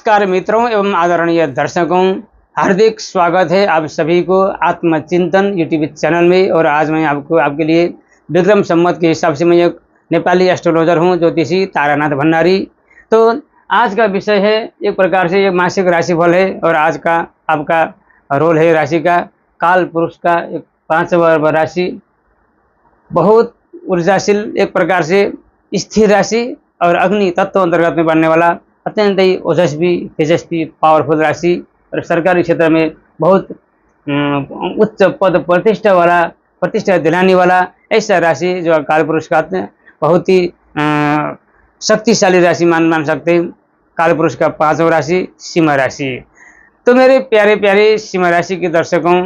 नमस्कार मित्रों एवं आदरणीय दर्शकों, हार्दिक स्वागत है आप सभी को आत्मचिंतन यूट्यूब चैनल में। और आज मैं आपके लिए विक्रम संवत के हिसाब से मैं एक नेपाली एस्ट्रोलॉजर हूं, ज्योतिषी तारानाथ भंडारी। तो आज का विषय है एक प्रकार से एक मासिक राशिफल है और आज का आपका रोल है राशि का काल पुरुष का एक 5वां राशि, बहुत ऊर्जाशील, एक प्रकार से स्थिर राशि और अग्नि तत्व अंतर्गत में बनने वाला अत्यंत ही ओजस्वी तेजस्वी पावरफुल राशि और सरकारी क्षेत्र में बहुत उच्च पद प्रतिष्ठा दिलाने वाला ऐसा राशि जो काल पुरुष कहते हैं। बहुत ही शक्तिशाली राशि मान सकते हैं। काल पुरुष का 5वां राशि सिंह राशि। तो मेरे प्यारे प्यारे सिंह राशि के दर्शकों,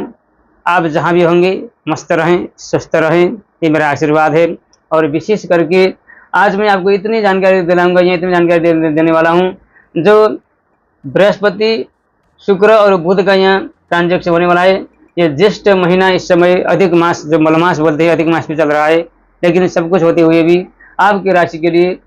आप जहाँ भी होंगे मस्त रहें, स्वस्थ रहें, ये मेरा आशीर्वाद है। और विशेष करके आज मैं आपको इतनी जानकारी दिलाऊंगा, इतनी जानकारी देने वाला हूँ जो बृहस्पति, शुक्र और बुध का यहाँ ट्रांजैक्शन होने वाला है। ये ज्येष्ठ महीना इस समय अधिक मास, जो मलमास बोलते हैं, अधिक मास में चल रहा है। लेकिन सब कुछ होते हुए भी आपकी राशि के लिए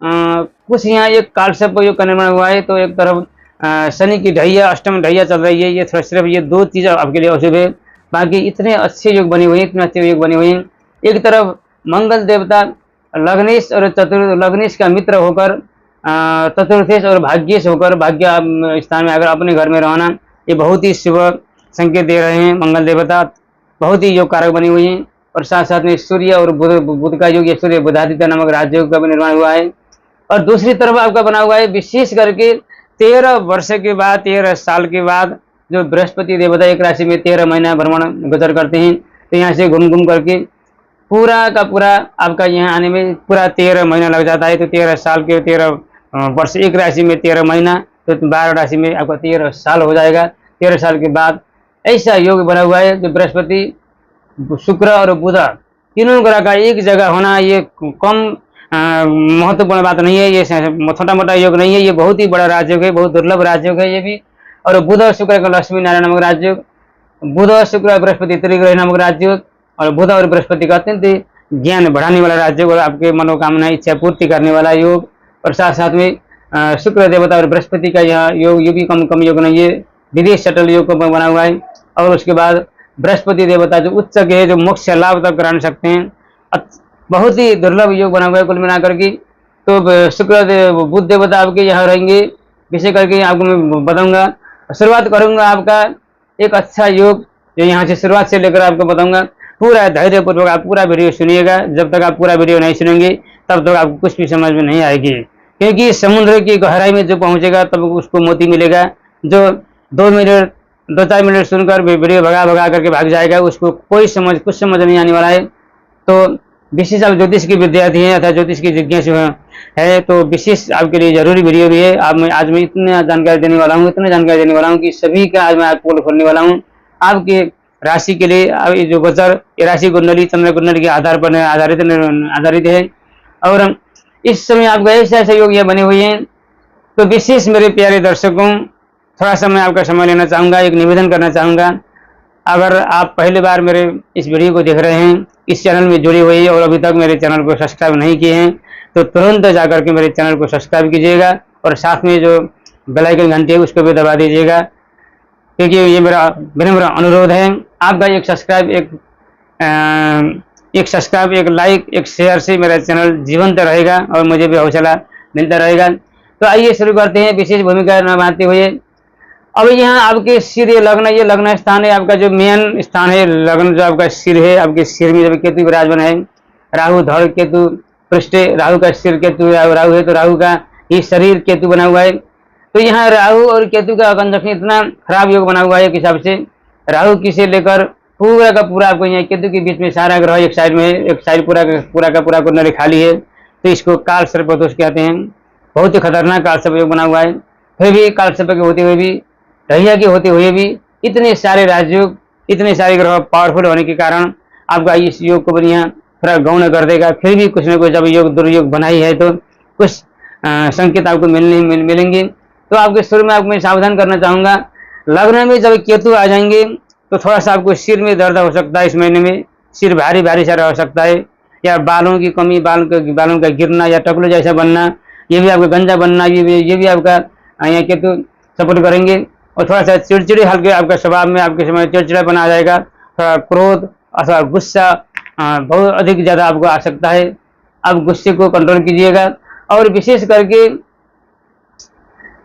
कुछ यहाँ एक कालसर्प योग का निर्माण हुआ है। तो एक तरफ शनि की ढैया, अष्टम ढैया चल रही है। ये सिर्फ ये दो चीज़ आपके लिए अशुभ है, बाकी इतने अच्छे योग बने हुए हैं, इतने अच्छे योग बने हुए हैं। एक तरफ मंगल देवता लग्नेश और लग्नेश का मित्र होकर चतुर्थेश और भाग्येश होकर भाग्य स्थान में अगर अपने घर में रहना, ये बहुत ही शुभ संकेत दे रहे हैं। मंगल देवता बहुत ही योग कारक बनी हुई हैं। और साथ साथ में सूर्य और बुध का योग, ये सूर्य बुधादित्य नामक राजयोग का भी निर्माण हुआ है। और दूसरी तरफ आपका बना हुआ है विशेष करके 13 वर्ष के बाद, 13 साल के बाद जो बृहस्पति देवता एक राशि में 13 महीना भ्रमण गुजर करते हैं। तो यहाँ से घूम करके पूरा का पूरा आपका यहाँ आने में पूरा 13 महीना लग जाता है। तो 13 साल के 13 वर्ष, एक राशि में 13 महीना, तो 12 राशि में आपका 13 साल हो जाएगा। 13 साल के बाद ऐसा योग बना हुआ है जो बृहस्पति, शुक्र और बुध तीनों ग्रह का एक जगह होना, ये कम महत्वपूर्ण बात नहीं है। ये छोटा मोटा योग नहीं है, ये बहुत ही बड़ा राजयोग है, बहुत दुर्लभ राजयोग है ये भी। और बुध और शुक्र का लक्ष्मी नारायण नामक राजयोग, बुध और शुक्र बृहस्पति त्रिग्रह नामक राजयोग, और बुध और बृहस्पति का अत्यंत ज्ञान बढ़ाने वाला राजयोग और आपके मनोकामना इच्छा पूर्ति करने वाला योग। और साथ साथ में शुक्र देवता और बृहस्पति का यह योग, ये भी कम योग नहीं है, विदेश शटल योग को बना हुआ है। और उसके बाद बृहस्पति देवता जो उच्च के है, जो मोक्ष लाभ तक करा सकते हैं, बहुत ही दुर्लभ योग बना हुआ है कुल मिलाकर के। तो शुक्र बुध देवता आपके यहाँ रहेंगे, विशेष करके आपको मैं बताऊंगा। शुरुआत करूंगा आपका एक अच्छा योग जो यहाँ से शुरुआत से लेकर आपको बताऊंगा। पूरा धैर्यपूर्वक आप पूरा वीडियो सुनिएगा। जब तक आप पूरा वीडियो नहीं सुनेंगे तब तक आपको कुछ भी समझ में नहीं आएगी, क्योंकि समुद्र की गहराई में जो पहुंचेगा तब उसको मोती मिलेगा। जो 2-4 मिनट सुनकर वीडियो भगा करके भाग जाएगा, उसको कुछ समझ नहीं आने वाला है। तो विशेष आप ज्योतिष के विद्यार्थी हैं अथवा ज्योतिष की जिज्ञासु है तो विशेष आपके लिए जरूरी वीडियो भी है। आज मैं इतनी जानकारी देने वाला हूँ, कि सभी का आज मैं आपको खोलने वाला हूँ। आपके राशि के लिए ये जो गोचर, ये राशि कुंडली चंद्र कुंडली के आधार पर आधारित है। और इस समय आपका ऐसे योग ये बने हुए हैं। तो विशेष मेरे प्यारे दर्शकों, थोड़ा सा मैं आपका समय लेना चाहूँगा, एक निवेदन करना चाहूँगा। अगर आप पहली बार मेरे इस वीडियो को देख रहे हैं, इस चैनल में जुड़े हुए और अभी तक मेरे चैनल को सब्सक्राइब नहीं किए हैं, तो तुरंत जाकर के मेरे चैनल को सब्सक्राइब कीजिएगा और साथ में जो बेल आइकन घंटी है उसको भी दबा दीजिएगा, क्योंकि ये मेरा विनम्र अनुरोध है। आपका एक सब्सक्राइब, एक लाइक, एक शेयर से मेरा चैनल जीवंत रहेगा और मुझे भी हौसला मिलता रहेगा। तो आइए शुरू करते हैं विशेष भूमिका निभाते हुए। अब यहाँ आपके सिर, ये लग्न स्थान है, आपका जो मेन स्थान है लग्न, जो आपका सिर है, आपके सिर में जब केतु विराजमान है, राहु धड़ केतु पृष्ठे, राहु का सिर केतु, राहु है तो राहु का ही शरीर केतु बना हुआ है। तो यहाँ राहु और केतु का कंजक्शन इतना खराब योग बना हुआ है कि हिसाब से राहु की से लेकर पूरा का पूरा आपको यहाँ केतु के बीच में सारा ग्रह एक साइड में है, एक साइड पूरा का पूरा कुंडली खाली है। तो इसको काल सर्प दोष कहते हैं। बहुत ही खतरनाक काल सर्प योग बना हुआ है। फिर भी काल सर्प के होते हुए भी, ढैया के होते हुए भी, इतने सारे राजयोग, इतने सारे ग्रह पावरफुल होने के कारण आपका इस योग को बढ़िया थोड़ा गौण कर देगा। फिर भी कुछ न कुछ जब योग दुर्योग बनाई है तो कुछ संकेत आपको मिलेंगे। तो आपके शुरू में आपको मैं सावधान करना चाहूँगा, लग्न में जब केतु आ जाएंगे तो थोड़ा सा आपको सिर में दर्द हो सकता है। इस महीने में सिर भारी सा हो सकता है, या बालों की कमी, बालों का गिरना या टकलू जैसा बनना, ये भी आपका गंजा बनना, ये भी आपका यहाँ केतु सपोर्ट करेंगे। और थोड़ा सा चिड़चिड़े हल्के आपका स्वभाव में आपके समय चिड़चिड़ापन आ जाएगा, थोड़ा क्रोध अथवा गुस्सा बहुत अधिक ज़्यादा आपको आ सकता है। आप गुस्से को कंट्रोल कीजिएगा। और विशेष करके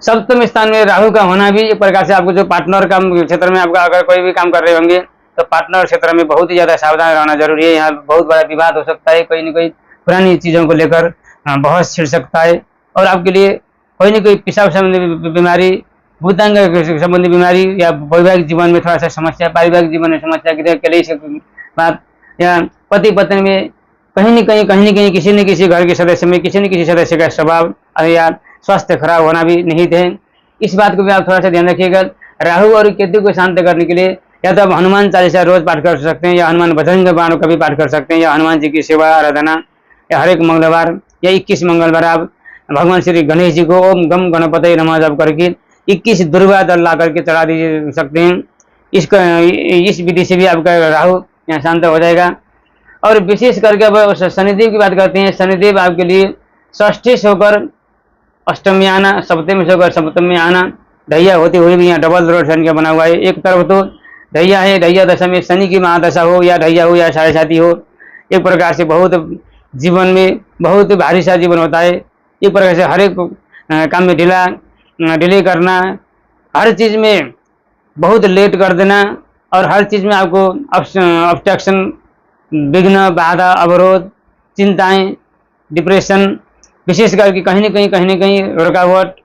सप्तम स्थान में राहु का होना भी एक प्रकार से आपको जो पार्टनर काम क्षेत्र में आपका अगर कोई भी काम कर रहे होंगे तो पार्टनर क्षेत्र में बहुत ही ज़्यादा सावधान रहना जरूरी है। यहाँ बहुत बड़ा विवाद हो सकता है, कोई न कोई पुरानी चीज़ों को लेकर बहस छिड़ सकता है और आपके लिए कोई न कोई पेशाब संबंधी बीमारी, भूतांग संबंधी बीमारी या वैवाहिक जीवन में थोड़ा सा समस्या, पारिवारिक जीवन में समस्या, कलेश बात या पति पत्नी में कहीं न कहीं किसी न किसी घर के सदस्य में किसी न किसी सदस्य का स्वभाव या स्वास्थ्य खराब होना भी निहित है। इस बात को भी आप थोड़ा सा ध्यान रखिएगा। राहु और केतु को शांत करने के लिए या तो आप हनुमान चालीसा रोज पाठ कर सकते हैं, या हनुमान भजन के बाणों का भी पाठ कर सकते हैं, या हनुमान जी की सेवा आराधना, या हर एक मंगलवार या 21 मंगलवार आप भगवान श्री गणेश जी को ओम गम गणपति नमः जप करके 21 दुर्वा दल ला करके चढ़ा दे सकते हैं। इस विधि से भी आपका राहु यहाँ शांत हो जाएगा। और विशेष करके अब शनिदेव की बात करते हैं। शनिदेव आपके लिए षष्ठी से होकर अष्टम में आना, सप्तमी से होकर सप्तम में आना, ढैया होते हुए भी यहाँ डबल रोड शनि का बना हुआ है। एक तरफ तो ढैया है, ढैया दशा में शनि की महादशा हो या ढैया हो या साढ़े साथी हो, एक प्रकार से बहुत जीवन में बहुत भारी सा जीवन होता है। एक प्रकार से हर एक काम में डिले करना, हर चीज़ में बहुत लेट कर देना और हर चीज़ में आपको ऑब्स्ट्रक्शन, विघ्न, बाधा, अवरोध, चिंताएं, डिप्रेशन, विशेष करके कहीं न कहीं रुकावट,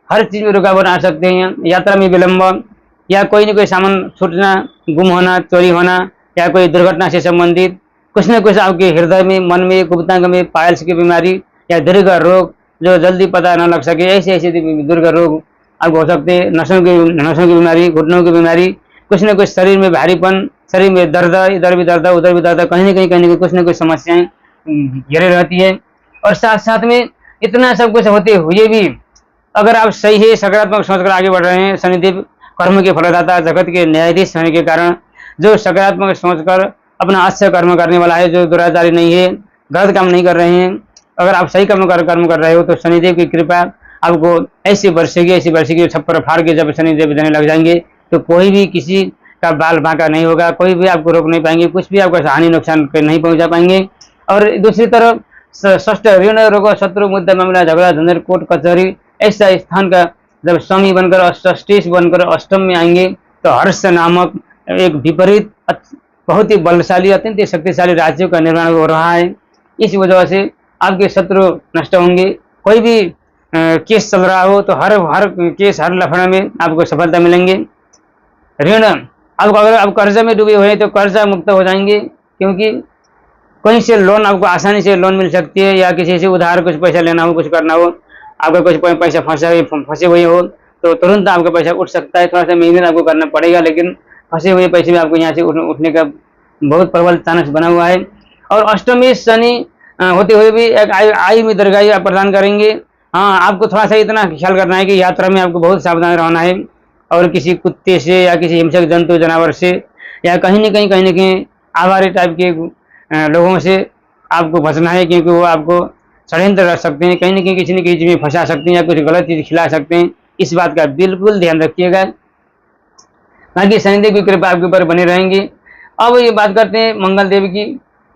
हर चीज़ में रुकावट आ सकते हैं। यात्रा में विलंब या कोई न कोई सामान छूटना, गुम होना, चोरी होना या कोई दुर्घटना से संबंधित कुछ न कुछ आपके हृदय में, मन में, गुप्तांग में पाइल्स की बीमारी या दीर्घ रोग जो जल्दी पता न लग सके, ऐसे दीर्घ रोग आपको हो सकते हैं। नसों की बीमारी, घुटनों की बीमारी, कुछ न कुछ शरीर में भारीपन, शरीर में दर्द, इधर भी दर्द उधर भी दर्द, कहीं न कहीं कुछ न कुछ समस्याएं घेरे रहती है। और साथ साथ में इतना सब कुछ होते हुए भी अगर आप सही है, सकारात्मक सोचकर आगे बढ़ रहे हैं, शनिदेव कर्म के फलदाता, जगत के न्यायाधीश होने के कारण जो सकारात्मक सोचकर अपना अच्छा कर्म करने वाला है, जो दुराचारी नहीं है, गलत काम नहीं कर रहे हैं, अगर आप सही कर्म कर रहे हो तो शनिदेव की कृपा आपको ऐसी बरसेगी छप्पर फाड़ के जब शनिदेव देने लग जाएंगे तो कोई भी किसी का बाल बांका नहीं होगा, कोई भी आपको रोक नहीं पाएंगे, कुछ भी आपको हानि नुकसान नहीं पहुंचा पाएंगे। और दूसरी तरफ षष्ठ ऋण रोग शत्रु मुद्दा मामला झगड़ा झंझट कोर्ट कचहरी ऐसा स्थान का जब स्वामी बनकर षष्ठी बनकर अष्टम में आएंगे तो हर्ष नामक एक विपरीत बहुत ही बलशाली, अत्यंत शक्तिशाली राज्यों का निर्माण हो रहा है। इस वजह से आपके शत्रु नष्ट होंगे। कोई भी केस चल रहा हो तो हर केस, हर लफड़े में आपको सफलता मिलेंगे। ऋण आपको अगर आप कर्जा में डूबे हुए तो कर्जा मुक्त हो जाएंगे, क्योंकि कहीं से लोन आपको आसानी से लोन मिल सकती है, या किसी से उधार कुछ पैसा लेना हो, कुछ करना हो, आपका कुछ पैसा फंसे हुए हो तो तुरंत आपका पैसा उठ सकता है। थोड़ा सा मेहनत आपको करना पड़ेगा, लेकिन फंसे हुए पैसे भी आपको यहाँ से उठने का बहुत प्रबल चांस बना हुआ है। और अष्टमी शनि होते हुए भी एक आयु में दीर्घायु आप प्रदान करेंगे। हाँ, आपको थोड़ा सा इतना ख्याल करना है कि यात्रा में आपको बहुत सावधान रहना है और किसी कुत्ते से या किसी हिंसक जंतु जानवर से या कहीं न कहीं आवारे टाइप के लोगों से आपको बचना है, क्योंकि वो आपको षड्यंत्र रख सकते हैं, कहीं न कहीं किसी न किसी चीज़ में फंसा सकते हैं या कुछ गलत चीज़ खिला सकते हैं। इस बात का बिल्कुल ध्यान रखिएगा, ताकि शनिदेव की कृपा आपके ऊपर बनी रहेंगी। अब ये बात करते हैं मंगल देव की।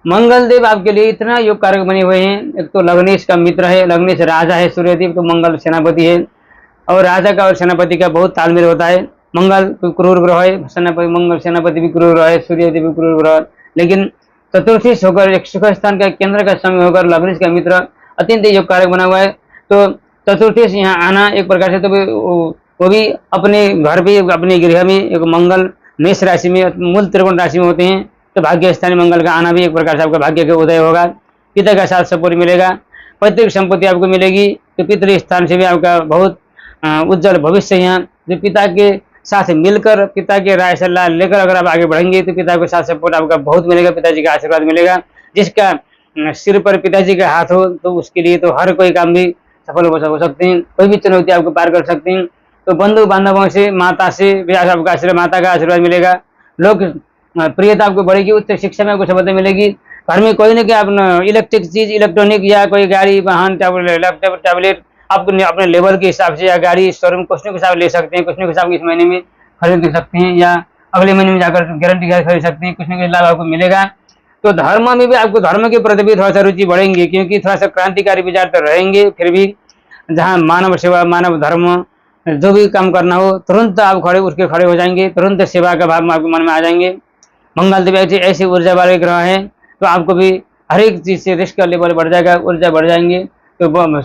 मंगल देव आपके लिए इतना योग कारक बने हुए हैं। एक तो लग्नेश का मित्र है, लग्नेश राजा है, सूर्यदेव तो मंगल सेनापति है, और राजा का और सेनापति का बहुत तालमेल होता है। मंगल क्रूर ग्रह है, मंगल सेनापति भी क्रूर ग्रह है, सूर्यदेव भी क्रूर ग्रह, लेकिन चतुर्थी होकर एक सुख स्थान का केंद्र का समय होकर लग्नेश का मित्र अत्यंत योग कारक बना हुआ है। तो चतुर्थी से यहाँ आना एक प्रकार से तो वो भी अपने घर पे, अपने गृह में एक मंगल मेष राशि में, मूल त्रिकोण राशि में होते हैं, तो भाग्य स्थानीय मंगल का आना भी एक प्रकार से आपका भाग्य का उदय होगा। पिता का साथ सपोर्ट मिलेगा, पैतृक संपत्ति आपको मिलेगी, तो पितृ स्थान से भी आपका बहुत उज्जवल भविष्य यहाँ। जो पिता के साथ मिलकर, पिता के राय सलाह लेकर अगर आप आगे बढ़ेंगे तो पिता के साथ सपोर्ट आपका बहुत मिलेगा, पिताजी का आशीर्वाद मिलेगा। जिसका सिर पर पिताजी का हाथ हो तो उसके लिए तो हर कोई काम भी सफल हो सकते हैं, कोई भी चुनौती आपको पार कर सकते हैं। तो बंधु बांधवों से, माता से भी आपका आशीर्वाद, माता का आशीर्वाद मिलेगा। लोग प्रियता आपको बढ़ेगी, उच्च शिक्षा में आपको सफलता मिलेगी। घर में कोई न कोई आप इलेक्ट्रिक चीज, इलेक्ट्रॉनिक या कोई गाड़ी, वाहन, लैपटॉप, टैबलेट आप अपने लेवल के हिसाब से या गाड़ी शोरूम कुछ न कुछ आप ले सकते हैं, कुछ न कुछ आप इस महीने में खरीद सकते हैं या अगले महीने में जाकर गारंटी के साथ खरीद सकते हैं, कुछ न कुछ लाभ आपको मिलेगा। तो धर्म में भी आपको धर्म के प्रति भी थोड़ा सा रुचि बढ़ेंगे, क्योंकि थोड़ा सा क्रांतिकारी विचार तो रहेंगे, फिर भी जहाँ मानव सेवा, मानव धर्म, जो भी काम करना हो तुरंत आप खड़े हो जाएंगे, तुरंत सेवा का भाव आपके मन में आ जाएंगे। मंगल देव ऐसी ऊर्जा वाले ग्रह हैं, तो आपको भी हर एक चीज़ से रिस्क का लेवल बढ़ जाएगा, ऊर्जा बढ़ जाएंगे। तो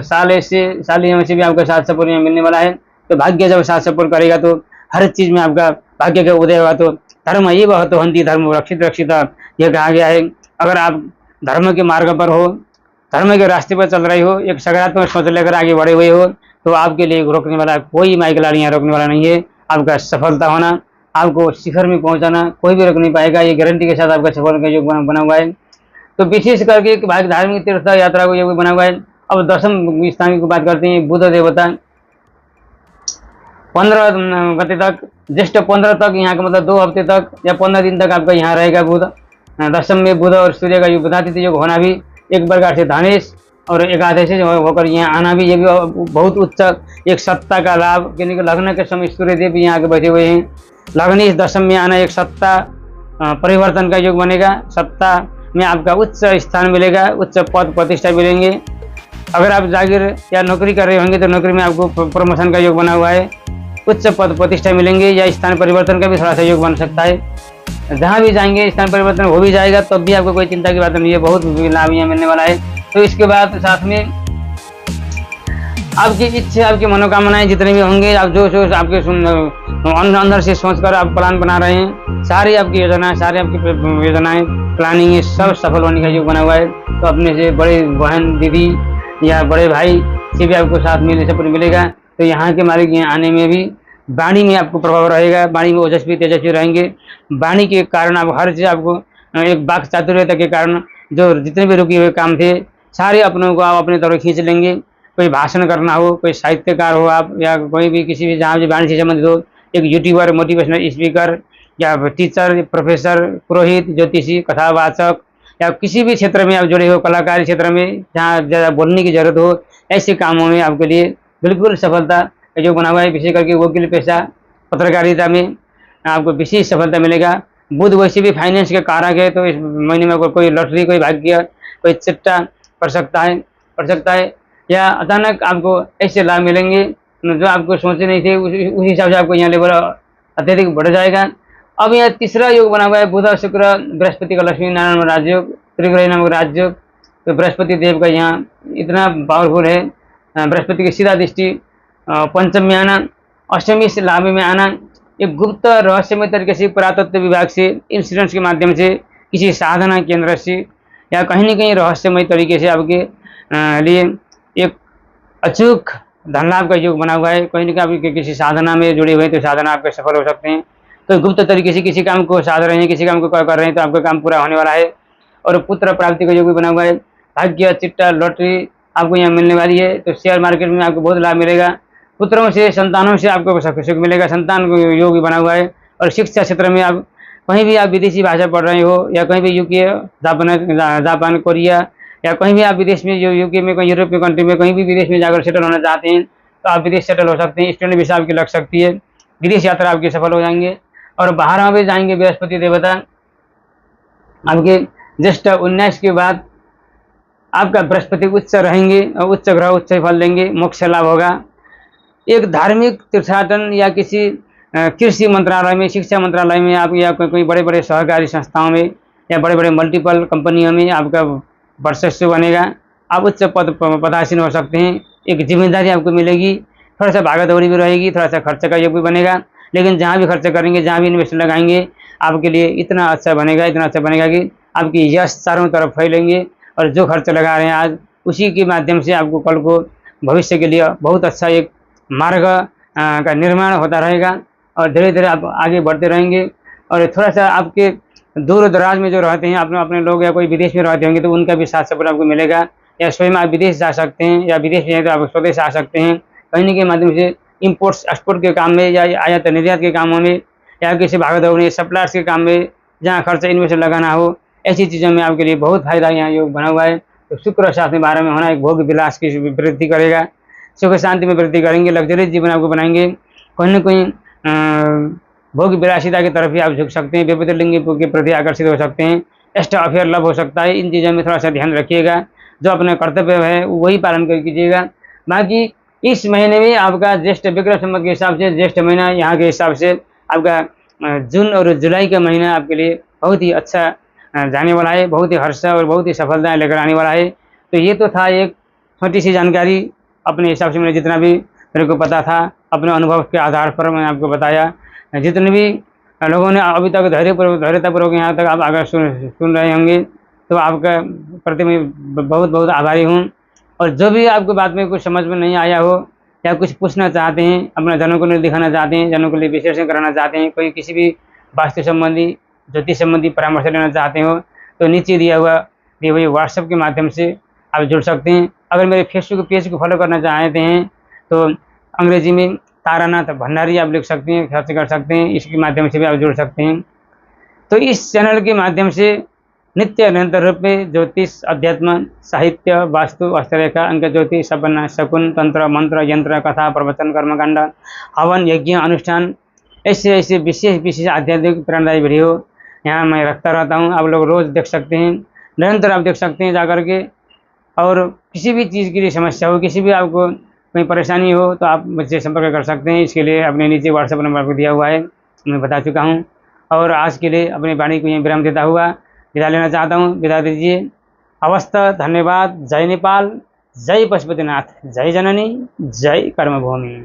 साल से भी आपका साथ सपोर्ट मिलने वाला है। तो भाग्य जब साथ सपोर्ट करेगा तो हर चीज़ में आपका भाग्य का उदय होगा। तो धर्म ये बहुत हंति धर्म रक्षित रक्षित यह कहा गया है। अगर आप धर्म के मार्ग पर हो, धर्म के रास्ते पर चल रहे हो, एक सकारात्मक सोच लेकर आगे बढ़े हुए हो, तो आपके लिए रोकने वाला कोई माइकलाड़ियाँ रोकने वाला नहीं है। आपका सफलता होना, आपको शिखर में पहुंचाना कोई भी रोक नहीं पाएगा, ये गारंटी के साथ आपका सफल का योग बना हुआ है। तो विशेष करके धार्मिक तीर्थ यात्रा को योग बना हुआ है। अब 10वें स्थान की बात करते हैं। बुध देवता 15 गते तक, ज्येष्ठ 15 तक, यहाँ का मतलब 2 हफ्ते तक या 15 दिन तक आपका यहाँ रहेगा बुध। 10वीं में बुध और सूर्य का योग, बुधादित्य योग होना भी एक प्रकार से धनेश और एकादश होकर यहाँ आना भी, ये भी बहुत उच्च एक सत्ता का लाभ, क्योंकि लग्न के समय सूर्य देव यहाँ आके बैठे हुए हैं। लग्न इस 10वीं में आना एक सत्ता परिवर्तन का योग बनेगा। सत्ता में आपका उच्च स्थान मिलेगा, उच्च पद प्रतिष्ठा मिलेंगे। अगर आप जागीर या नौकरी कर रहे होंगे तो नौकरी में आपको प्रमोशन का योग बना हुआ है, उच्च पद प्रतिष्ठा मिलेंगे, या स्थान परिवर्तन का भी थोड़ा सा योग बन सकता है। जहाँ भी जाएंगे स्थान परिवर्तन हो भी जाएगा, तब भी आपको कोई चिंता की बात नहीं है, बहुत लाभ यहाँ मिलने वाला है। तो इसके बाद साथ में आपकी इच्छा, आपकी मनोकामनाएं जितने भी होंगे, आप जो आपके अंदर से सोचकर आप प्लान बना रहे हैं, सारी आपकी योजनाएं, सारी आपकी योजनाएं प्लानिंग सब सफल होने का योग बना हुआ है। तो अपने से बड़े बहन, दीदी या बड़े भाई से भी आपको साथ सपोर्ट मिलेगा। तो यहाँ के मालिक यहाँ आने में भी वाणी में आपको प्रभाव रहेगा, वाणी में ओजस्वी तेजस्वी रहेंगे। वाणी के कारण आप हर चीज़ आपको एक वाक चातुर्यता के कारण जो जितने भी रुके हुए काम थे सारे अपनों को आप अपने तरफ खींच लेंगे। कोई भाषण करना हो, कोई साहित्यकार हो आप, या कोई भी किसी भी जहाँ भी वाणी से संबंधित हो, एक यूट्यूबर, मोटिवेशनल स्पीकर या टीचर, प्रोफेसर, पुरोहित, ज्योतिषी, कथावाचक, या किसी भी क्षेत्र में आप जुड़े हो, कलाकारी क्षेत्र में जहाँ ज़्यादा बोलने की जरूरत हो, ऐसे कामों में आपके लिए बिल्कुल सफलता जो बना हुआ है। विशेष करके वकील पेशा, पत्रकारिता में आपको विशेष सफलता मिलेगा। बुध वैसे भी फाइनेंस के कारक है, तो इस महीने में कोई लॉटरी, कोई भाग्य, कोई चिट्टा पड़ सकता है, या अचानक आपको ऐसे लाभ मिलेंगे जो आपको सोचे नहीं थे, उस हिसाब से आपको यहाँ लेवल अत्यधिक बढ़ जाएगा। अब यहाँ तीसरा योग बना हुआ है, बुध शुक्र बृहस्पति का लक्ष्मी नारायण राजयोग, त्रिग्रही नामक राजयोग। तो बृहस्पति देव का यहाँ इतना पावरफुल है, बृहस्पति की सीधा दृष्टि पंचम में आना, अष्टमी से लाभ में आना, एक गुप्त रहस्यमय तरीके से पुरातत्व विभाग से, इंश्योरेंस के माध्यम से, किसी साधना केंद्र से, या कहीं न कहीं रहस्यमय तरीके से आपके लिए एक अचूक धन लाभ का योग बना हुआ है। कहीं न कहीं आप किसी साधना में जुड़े हुए तो साधना आपके सफल हो सकते हैं। तो गुप्त तरीके से किसी काम को साध रहे हैं, किसी काम को कर रहे हैं, तो आपका काम पूरा होने वाला है। और पुत्र प्राप्ति का योग भी बना हुआ है। भाग्य, चिट्टा, लॉटरी आपको यहाँ मिलने वाली है। तो शेयर मार्केट में आपको बहुत लाभ मिलेगा। पुत्रों से, संतानों से आपको सुख मिलेगा, संतान को योग भी बना हुआ है। और शिक्षा क्षेत्र में आप कहीं भी आप विदेशी भाषा पढ़ रहे हो, या कहीं भी यूके, जापान, कोरिया, या कहीं भी आप विदेश में, जो यूके में, कहीं यूरोपीय कंट्री में, कहीं भी विदेश में जाकर सेटल होना चाहते हैं, तो आप विदेश सेटल हो सकते हैं। स्टूडेंट वीसा आपकी लग सकती है, विदेश यात्रा आपकी सफल हो जाएंगे। और बाहर भी जाएंगे बृहस्पति देवता आपके ज्येष्ठ 19 के बाद आपका बृहस्पति उच्च रहेंगे, और उच्च ग्रह उच्च फल देंगे, मोक्ष लाभ होगा। एक धार्मिक तीर्थाटन या किसी कृषि मंत्रालय में, शिक्षा मंत्रालय में आप, या कोई बड़े बड़े सहकारी संस्थाओं में, या बड़े बड़े मल्टीपल कंपनियों में आपका वर्चस्व बनेगा। आप उच्च पदासीन हो सकते हैं। एक जिम्मेदारी आपको मिलेगी, थोड़ा सा भागा दौड़ी भी रहेगी, थोड़ा सा खर्च का योग भी बनेगा। लेकिन जहाँ भी खर्च करेंगे, जहाँ भी इन्वेस्ट लगाएंगे, आपके लिए इतना अच्छा बनेगा कि आपकी यश चारों तरफ फैलेंगे। और जो खर्च लगा रहे हैं आज, उसी के माध्यम से आपको कल को भविष्य के लिए बहुत अच्छा एक मार्ग का निर्माण होता रहेगा। और धीरे धीरे आप आगे बढ़ते रहेंगे। और थोड़ा सा आपके दूर दराज में जो रहते हैं अपने लोग, या कोई विदेश में रहते होंगे, तो उनका भी साथ सपोर्ट आपको मिलेगा। या स्वयं आप विदेश जा सकते हैं, या विदेश में हैं तो आप स्वदेश आ सकते हैं। कहीं के माध्यम से इम्पोर्ट्स एक्सपोर्ट के काम में, या आयात निर्यात के कामों में, या किसी भागदौड़ सप्लायर्स के काम में, जहाँ खर्च इन्वेस्ट लगाना हो, ऐसी चीज़ों में आपके लिए बहुत फायदा यहाँ योग बना हुआ है। तो शुक्र साथ में 12 में होना एक भोग विलास की वृद्धि करेगा, सुख शांति में वृद्धि करेंगे, लग्जरी जीवन आपको बनाएंगे। कहीं न कहीं भोग विलासिता की तरफ भी आप झुक सकते हैं, विपरीत लिंग के प्रति आकर्षित हो सकते हैं, एक्स्ट्रा अफेयर लव हो सकता है। इन चीज़ों में थोड़ा सा ध्यान रखिएगा, जो अपने कर्तव्य है वही पालन कर कीजिएगा। बाकी इस महीने में आपका ज्येष्ठ विक्रम संवत के हिसाब से, ज्येष्ठ महीना यहाँ के हिसाब से आपका जून और जुलाई का महीना आपके लिए बहुत ही अच्छा जाने वाला है, बहुत ही हर्ष और बहुत ही सफलताएं लेकर आने वाला है। तो ये तो था एक छोटी सी जानकारी, अपने हिसाब से मैंने जितना भी मेरे को पता था अपने अनुभव के आधार पर मैंने आपको बताया। जितने भी लोगों ने अभी तक धैर्यतापूर्वक यहाँ तक आप अगर सुन रहे होंगे तो आपका प्रति मैं बहुत बहुत आभारी हूँ। और जो भी आपको बात में कुछ समझ में नहीं आया हो या कुछ पूछना चाहते हैं, अपना जनों को दिखाना चाहते हैं, जनों के लिए विश्लेषण कराना चाहते हैं, कोई किसी भी वास्तु संबंधी ज्योतिष संबंधी परामर्श लेना चाहते हो तो नीचे दिए हुए व्हाट्सएप के माध्यम से आप जुड़ सकते हैं। अगर मेरे फेसबुक पेज को फॉलो करना चाहते हैं तो अंग्रेजी में तारानाथ भंडारी आप लिख सकते हैं, सर्च कर सकते हैं, इसके माध्यम से भी आप जुड़ सकते हैं। तो इस चैनल के माध्यम से नित्य निरंतर रूप में ज्योतिष, अध्यात्म, साहित्य, वास्तु, हस्तरेखा, अंक ज्योतिष, सपना, शकुन, तंत्र, मंत्र, यंत्र, कथा, प्रवचन, कर्मकांड, हवन, यज्ञ, अनुष्ठान, ऐसे विशेष आध्यात्मिक प्रेरणादायी वीडियो यहाँ मैं रखता रहता हूँ। आप लोग रोज़ देख सकते हैं, निरंतर आप देख सकते हैं जाकर के। और किसी भी चीज़ के लिए समस्या हो, किसी भी आपको कोई परेशानी हो तो आप मुझसे संपर्क कर सकते हैं। इसके लिए अपने नीचे व्हाट्सएप नंबर को दिया हुआ है, मैं बता चुका हूँ। और आज के लिए अपनी वाणी को यहीं विराम देता हुआ विदा लेना चाहता हूँ। विदा दीजिए। अवस्था, धन्यवाद। जय नेपाल, जय पशुपतिनाथ, जय जननी, जय कर्मभूमि।